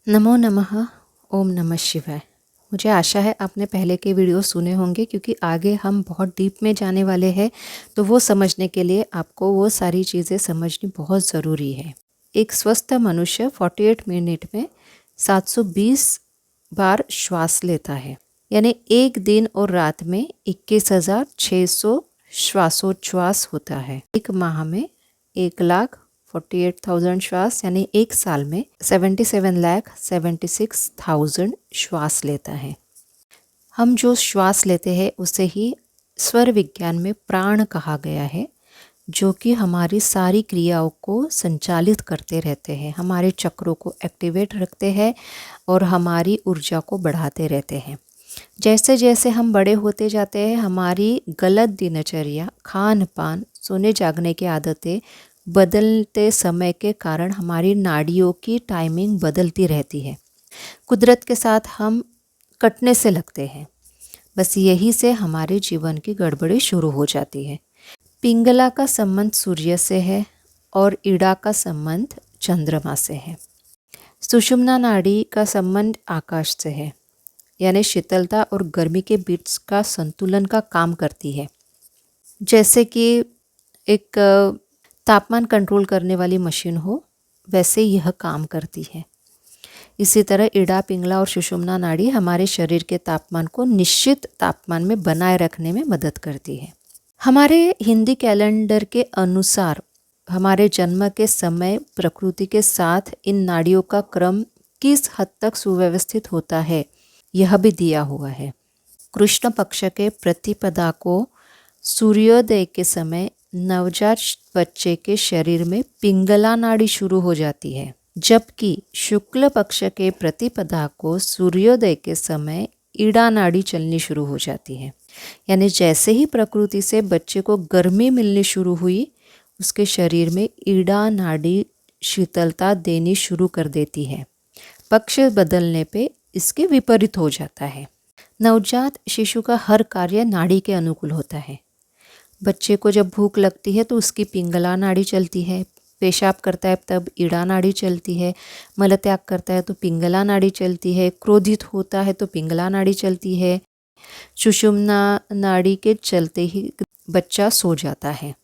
नमो नमः। ओम नमः शिवाय। मुझे आशा है आपने पहले के वीडियो सुने होंगे, क्योंकि आगे हम बहुत डीप में जाने वाले हैं, तो वो समझने के लिए आपको वो सारी चीज़ें समझनी बहुत ज़रूरी है। एक स्वस्थ मनुष्य 48 मिनट में 720 बार श्वास लेता है, यानी एक दिन और रात में 21,600 श्वासोच्छ्वास होता है। एक माह में 1,48,000 श्वास, यानी एक साल में 77,76,000 श्वास लेता है। हम जो श्वास लेते हैं उसे ही स्वर विज्ञान में प्राण कहा गया है, जो कि हमारी सारी क्रियाओं को संचालित करते रहते हैं, हमारे चक्रों को एक्टिवेट रखते हैं और हमारी ऊर्जा को बढ़ाते रहते हैं। जैसे जैसे हम बड़े होते जाते हैं, हमारी गलत दिनचर्या, खान पान, सोने जागने की आदतें बदलते समय के कारण हमारी नाड़ियों की टाइमिंग बदलती रहती है। कुदरत के साथ हम कटने से लगते हैं। बस यही से हमारे जीवन की गड़बड़ी शुरू हो जाती है। पिंगला का संबंध सूर्य से है और ईड़ा का संबंध चंद्रमा से है। सुषुम्ना नाड़ी का संबंध आकाश से है, यानी शीतलता और गर्मी के बीच का संतुलन का काम करती है। जैसे कि एक तापमान कंट्रोल करने वाली मशीन हो, वैसे यह काम करती है। इसी तरह ईड़ा, पिंगला और सुषुम्ना नाड़ी हमारे शरीर के तापमान को निश्चित तापमान में बनाए रखने में मदद करती है। हमारे हिंदी कैलेंडर के अनुसार हमारे जन्म के समय प्रकृति के साथ इन नाड़ियों का क्रम किस हद तक सुव्यवस्थित होता है, यह भी दिया हुआ है। कृष्ण पक्ष के प्रतिपदा को सूर्योदय के समय नवजात बच्चे के शरीर में पिंगला नाड़ी शुरू हो जाती है, जबकि शुक्ल पक्ष के प्रतिपदा को सूर्योदय के समय ईड़ा नाड़ी चलनी शुरू हो जाती है। यानी जैसे ही प्रकृति से बच्चे को गर्मी मिलनी शुरू हुई, उसके शरीर में ईड़ा नाड़ी शीतलता देनी शुरू कर देती है। पक्ष बदलने पे इसके विपरीत हो जाता है। नवजात शिशु का हर कार्य नाड़ी के अनुकूल होता है। बच्चे को जब भूख लगती है तो उसकी पिंगला नाड़ी चलती है, पेशाब करता है तब ईड़ा नाड़ी चलती है, मलत्याग करता है तो पिंगला नाड़ी चलती है, क्रोधित होता है तो पिंगला नाड़ी चलती है। सुषुम्ना नाड़ी के चलते ही बच्चा सो जाता है।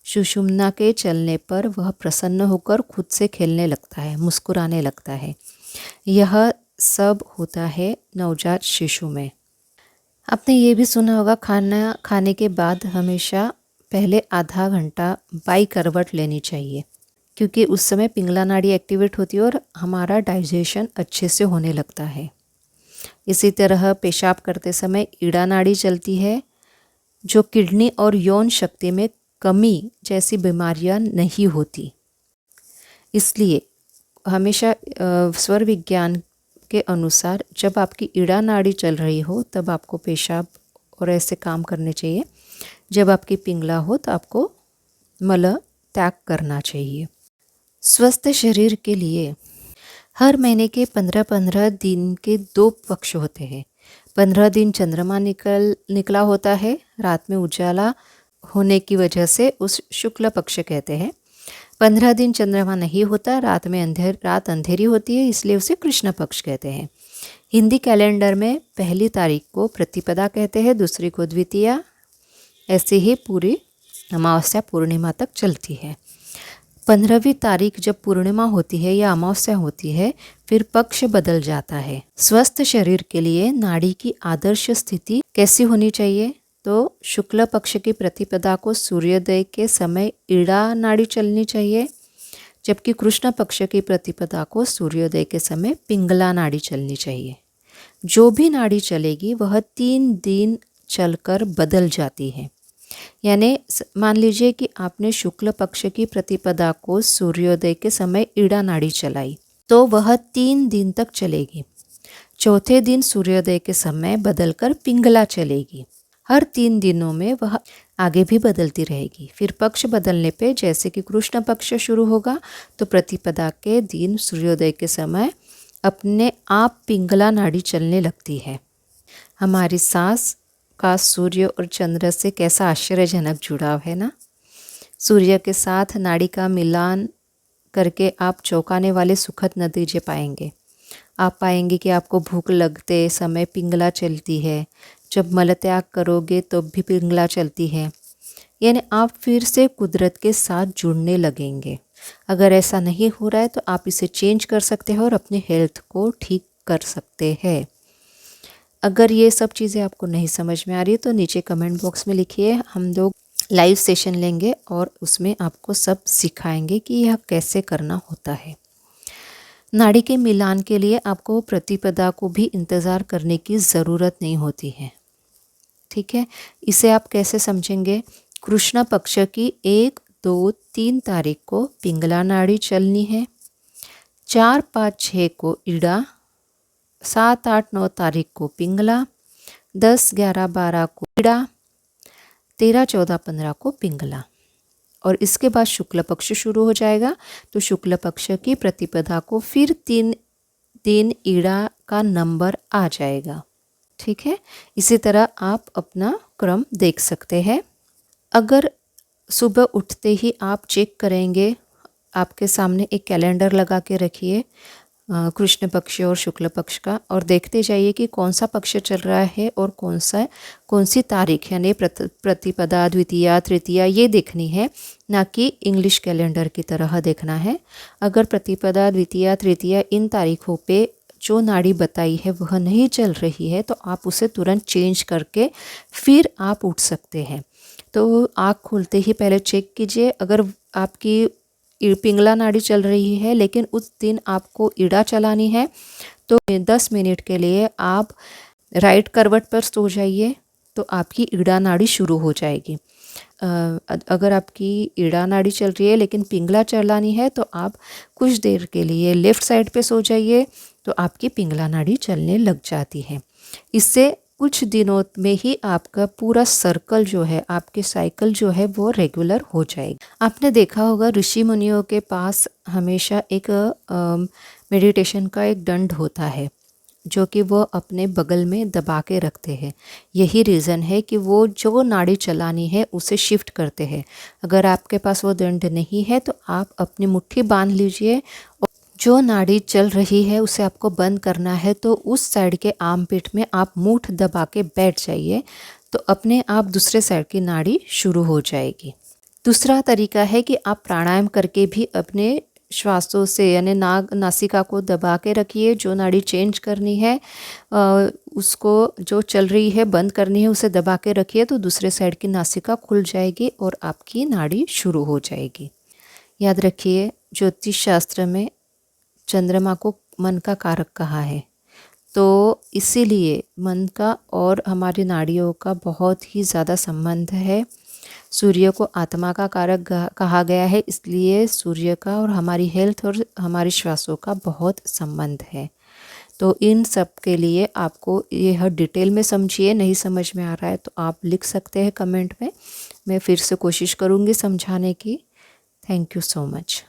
सुषुम्ना के चलने पर वह प्रसन्न होकर खुद से खेलने लगता है, मुस्कुराने लगता है। यह सब होता है नवजात शिशु में। आपने ये भी सुना होगा, खाना खाने के बाद हमेशा पहले आधा घंटा बाई करवट लेनी चाहिए, क्योंकि उस समय पिंगला नाड़ी एक्टिवेट होती है और हमारा डाइजेशन अच्छे से होने लगता है। इसी तरह पेशाब करते समय ईड़ा नाड़ी चलती है, जो किडनी और यौन शक्ति में कमी जैसी बीमारियां नहीं होती। इसलिए हमेशा स्वर विज्ञान के अनुसार जब आपकी ईड़ा नाड़ी चल रही हो तब आपको पेशाब और ऐसे काम करने चाहिए। जब आपकी पिंगला हो तो आपको मल त्याग करना चाहिए। स्वस्थ शरीर के लिए हर महीने के 15-15 दिन के 2 पक्ष होते हैं। 15 दिन चंद्रमा निकला होता है, रात में उजाला होने की वजह से उस शुक्ल पक्ष कहते हैं। 15 दिन चंद्रमा नहीं होता, रात अंधेरी होती है, इसलिए उसे कृष्ण पक्ष कहते हैं। हिंदी कैलेंडर में पहली तारीख को प्रतिपदा कहते हैं, दूसरी को द्वितीया, ऐसे ही पूरी अमावस्या पूर्णिमा तक चलती है। 15वीं तारीख जब पूर्णिमा होती है या अमावस्या होती है, फिर पक्ष बदल जाता है। स्वस्थ शरीर के लिए नाड़ी की आदर्श स्थिति कैसी होनी चाहिए? तो शुक्ल पक्ष की प्रतिपदा को सूर्योदय के समय ईड़ा नाड़ी चलनी चाहिए, जबकि कृष्ण पक्ष की प्रतिपदा को सूर्योदय के समय पिंगला नाड़ी चलनी चाहिए। जो भी नाड़ी चलेगी वह 3 दिन चलकर बदल जाती है। यानी मान लीजिए कि आपने शुक्ल पक्ष की प्रतिपदा को सूर्योदय के समय ईड़ा नाड़ी चलाई, तो वह 3 दिन तक चलेगी। चौथे दिन सूर्योदय के समय बदलकर पिंगला चलेगी। हर 3 दिनों में वह आगे भी बदलती रहेगी। फिर पक्ष बदलने पे, जैसे कि कृष्ण पक्ष शुरू होगा तो प्रतिपदा के दिन सूर्योदय के समय अपने आप पिंगला नाड़ी चलने लगती है। हमारी सांस का सूर्य और चंद्र से कैसा आश्चर्यजनक जुड़ाव है ना। सूर्य के साथ नाड़ी का मिलान करके आप चौंकाने वाले सुखद नतीजे पाएंगे। आप पाएंगे कि आपको भूख लगते समय पिंगला चलती है, जब मलत्याग करोगे तो भी पिंगला चलती है, यानी आप फिर से कुदरत के साथ जुड़ने लगेंगे। अगर ऐसा नहीं हो रहा है तो आप इसे चेंज कर सकते हैं और अपने हेल्थ को ठीक कर सकते हैं। अगर ये सब चीज़ें आपको नहीं समझ में आ रही है तो नीचे कमेंट बॉक्स में लिखिए, हम लोग लाइव सेशन लेंगे और उसमें आपको सब सिखाएंगे कि यह कैसे करना होता है। नाड़ी के मिलान के लिए आपको प्रतिपदा को भी इंतज़ार करने की ज़रूरत नहीं होती है, ठीक है। इसे आप कैसे समझेंगे? कृष्ण पक्ष की 1, 2, 3 तारीख को पिंगला नाड़ी चलनी है, 4, 5, 6 को इड़ा, 7, 8, 9 तारीख को पिंगला, 10, 11, 12 को इड़ा, 13, 14, 15 को पिंगला और इसके बाद शुक्ल पक्ष शुरू हो जाएगा। तो शुक्ल पक्ष की प्रतिपदा को फिर 3 दिन ईड़ा का नंबर आ जाएगा, ठीक है। इसी तरह आप अपना क्रम देख सकते हैं। अगर सुबह उठते ही आप चेक करेंगे, आपके सामने एक कैलेंडर लगा के रखिए कृष्ण पक्ष और शुक्ल पक्ष का, और देखते जाइए कि कौन सा पक्ष चल रहा है और कौन सी तारीख, यानी प्रतिपदा, द्वितीया, तृतीया, ये देखनी है, ना कि इंग्लिश कैलेंडर की तरह देखना है। अगर प्रतिपदा, द्वितीया, तृतीया इन तारीखों पे जो नाड़ी बताई है वह नहीं चल रही है तो आप उसे तुरंत चेंज करके फिर आप उठ सकते हैं। तो आँख खोलते ही पहले चेक कीजिए, अगर आपकी पिंगला नाड़ी चल रही है लेकिन उस दिन आपको इड़ा चलानी है तो 10 मिनट के लिए आप राइट करवट पर सो जाइए तो आपकी इड़ा नाड़ी शुरू हो जाएगी। अगर आपकी इड़ा नाड़ी चल रही है लेकिन पिंगला चलानी है तो आप कुछ देर के लिए लेफ़्ट साइड पे सो जाइए तो आपकी पिंगला नाड़ी चलने लग जाती है। इससे कुछ दिनों में ही आपका पूरा सर्कल जो है, आपके साइकिल जो है वो रेगुलर हो जाएगी। आपने देखा होगा ऋषि मुनियों के पास हमेशा एक मेडिटेशन का एक दंड होता है जो कि वो अपने बगल में दबा के रखते हैं। यही रीज़न है कि वो जो नाड़ी चलानी है उसे शिफ्ट करते हैं। अगर आपके पास वो दंड नहीं है तो आप अपनी मुट्ठी बांध लीजिए, जो नाड़ी चल रही है उसे आपको बंद करना है तो उस साइड के आर्म पिट में आप मूठ दबा के बैठ जाइए तो अपने आप दूसरे साइड की नाड़ी शुरू हो जाएगी। दूसरा तरीका है कि आप प्राणायाम करके भी अपने श्वासों से, यानी नासिका को दबा के रखिए, जो नाड़ी चेंज करनी है उसको, जो चल रही है बंद करनी है उसे दबा के रखिए तो दूसरे साइड की नासिका खुल जाएगी और आपकी नाड़ी शुरू हो जाएगी। याद रखिए, ज्योतिष शास्त्र में चंद्रमा को मन का कारक कहा है, तो इसीलिए मन का और हमारी नाड़ियों का बहुत ही ज़्यादा संबंध है। सूर्य को आत्मा का कारक कहा गया है, इसलिए सूर्य का और हमारी हेल्थ और हमारी श्वासों का बहुत संबंध है। तो इन सब के लिए आपको यह डिटेल में समझिए, नहीं समझ में आ रहा है तो आप लिख सकते हैं कमेंट में, मैं फिर से कोशिश करूँगी समझाने की। Thank you so much.